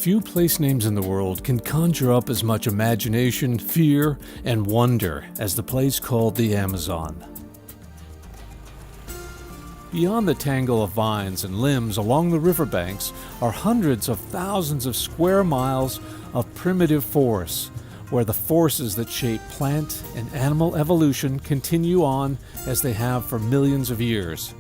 Few place names in the world can conjure up as much imagination, fear, and wonder as the place called the Amazon. Beyond the tangle of vines and limbs along the riverbanks are hundreds of thousands of square miles of primitive forests, where the forces that shape plant and animal evolution continue on as they have for millions of years.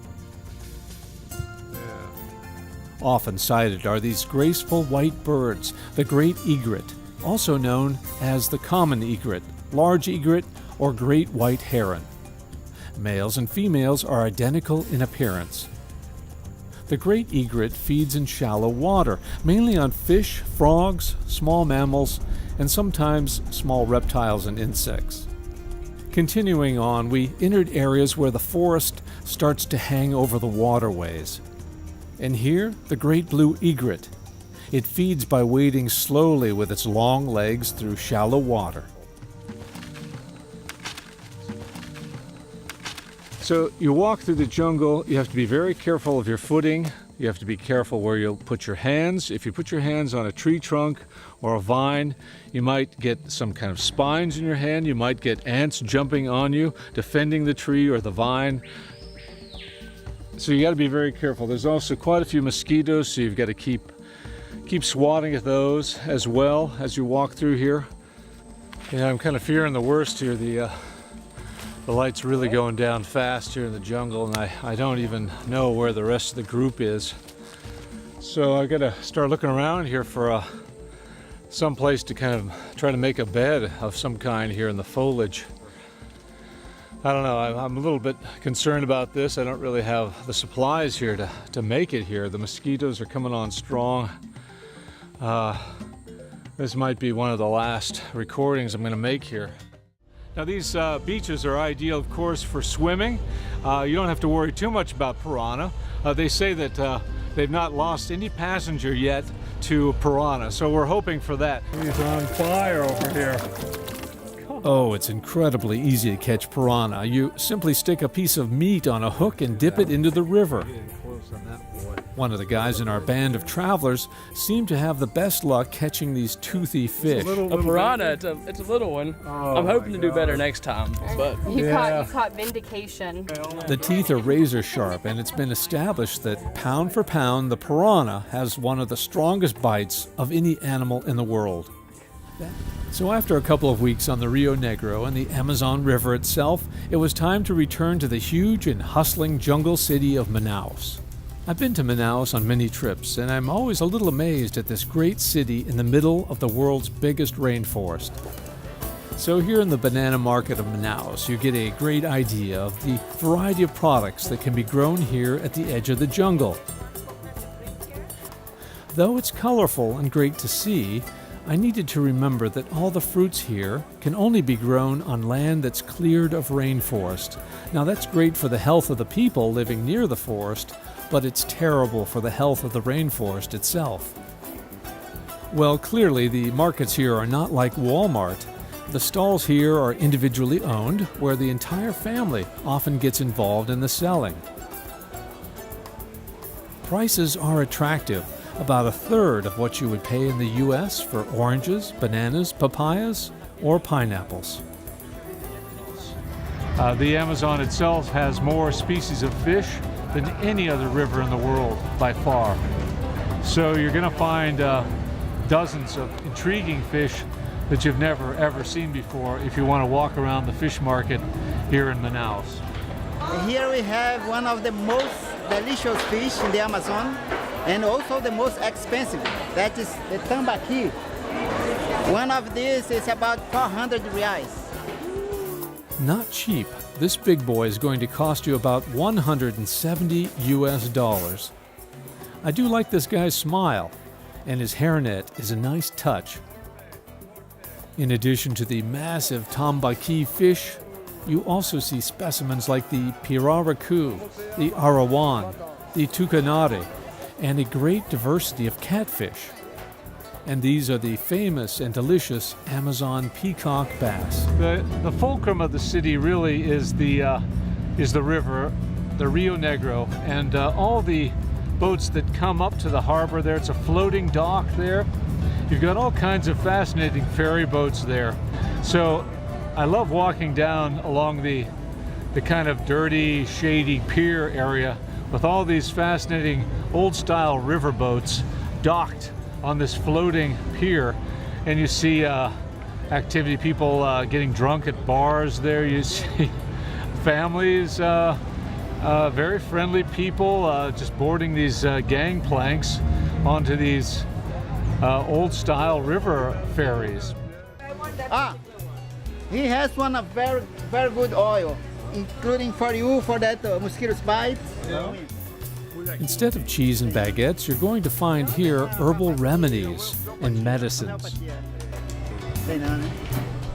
Often sighted are these graceful white birds, the great egret, also known as the common egret, large egret, or great white heron. Males and females are identical in appearance. The great egret feeds in shallow water, mainly on fish, frogs, small mammals, and sometimes small reptiles and insects. Continuing on, we entered areas where the forest starts to hang over the waterways. And here, the great blue egret. It feeds by wading slowly with its long legs through shallow water. So you walk through the jungle, you have to be very careful of your footing. You have to be careful where you'll put your hands. If you put your hands on a tree trunk or a vine, you might get some kind of spines in your hand. You might get ants jumping on you, defending the tree or the vine. So you got to be very careful. There's also quite a few mosquitoes, so you've got to keep swatting at those as well as you walk through here. Yeah, I'm kind of fearing the worst here. The light's really going down fast here in the jungle, and I don't even know where the rest of the group is. So I got to start looking around here for some place to kind of try to make a bed of some kind here in the foliage. I don't know, I'm a little bit concerned about this. I don't really have the supplies here to make it here. The mosquitoes are coming on strong. This might be one of the last recordings I'm going to make here. Now these beaches are ideal, of course, for swimming. You don't have to worry too much about piranha. They say that they've not lost any passenger yet to piranha, so we're hoping for that. He's on fire over here. Oh, it's incredibly easy to catch piranha. You simply stick a piece of meat on a hook and dip it into the river. One of the guys in our band of travelers seemed to have the best luck catching these toothy fish. A piranha, it's a little one. Oh, I'm hoping to do better next time. But You caught vindication. The teeth are razor sharp, and it's been established that pound for pound, the piranha has one of the strongest bites of any animal in the world. So after a couple of weeks on the Rio Negro and the Amazon River itself, it was time to return to the huge and hustling jungle city of Manaus. I've been to Manaus on many trips, and I'm always a little amazed at this great city in the middle of the world's biggest rainforest. So here in the banana market of Manaus, you get a great idea of the variety of products that can be grown here at the edge of the jungle. Though it's colorful and great to see, I needed to remember that all the fruits here can only be grown on land that's cleared of rainforest. Now that's great for the health of the people living near the forest, but it's terrible for the health of the rainforest itself. Well, clearly the markets here are not like Walmart. The stalls here are individually owned, where the entire family often gets involved in the selling. Prices are attractive, about a third of what you would pay in the U.S. for oranges, bananas, papayas, or pineapples. The Amazon itself has more species of fish than any other river in the world by far. So you're going to find dozens of intriguing fish that you've never ever seen before if you want to walk around the fish market here in Manaus. Here we have one of the most delicious fish in the Amazon, and also the most expensive. That is the tambaqui. One of these is about 400 reais. Not cheap. This big boy is going to cost you about $170 US. I do like this guy's smile, and his hairnet is a nice touch. In addition to the massive tambaqui fish, you also see specimens like the pirarucu, the arawan, the tucanare, and a great diversity of catfish. And these are the famous and delicious Amazon peacock bass. The fulcrum of the city really is the river, the Rio Negro, and all the boats that come up to the harbor there. It's a floating dock there. You've got all kinds of fascinating ferry boats there. So I love walking down along the kind of dirty, shady pier area with all these fascinating old-style river boats docked on this floating pier. And you see activity, people getting drunk at bars there. You see families, very friendly people just boarding these gangplanks onto these old-style river ferries. He has one of very good oil, including for you for that mosquitoes bite. Instead of cheese and baguettes, you're going to find here herbal remedies and medicines.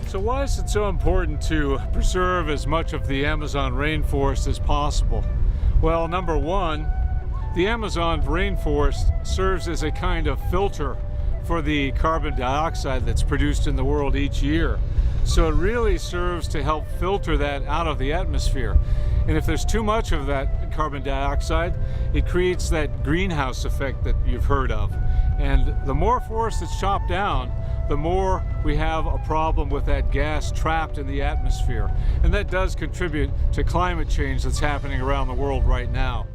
So why is it so important to preserve as much of the Amazon rainforest as possible? Well, number one, the Amazon rainforest serves as a kind of filter for the carbon dioxide that's produced in the world each year. So it really serves to help filter that out of the atmosphere. And if there's too much of that carbon dioxide, it creates that greenhouse effect that you've heard of. And the more forest that's chopped down, the more we have a problem with that gas trapped in the atmosphere. And that does contribute to climate change that's happening around the world right now.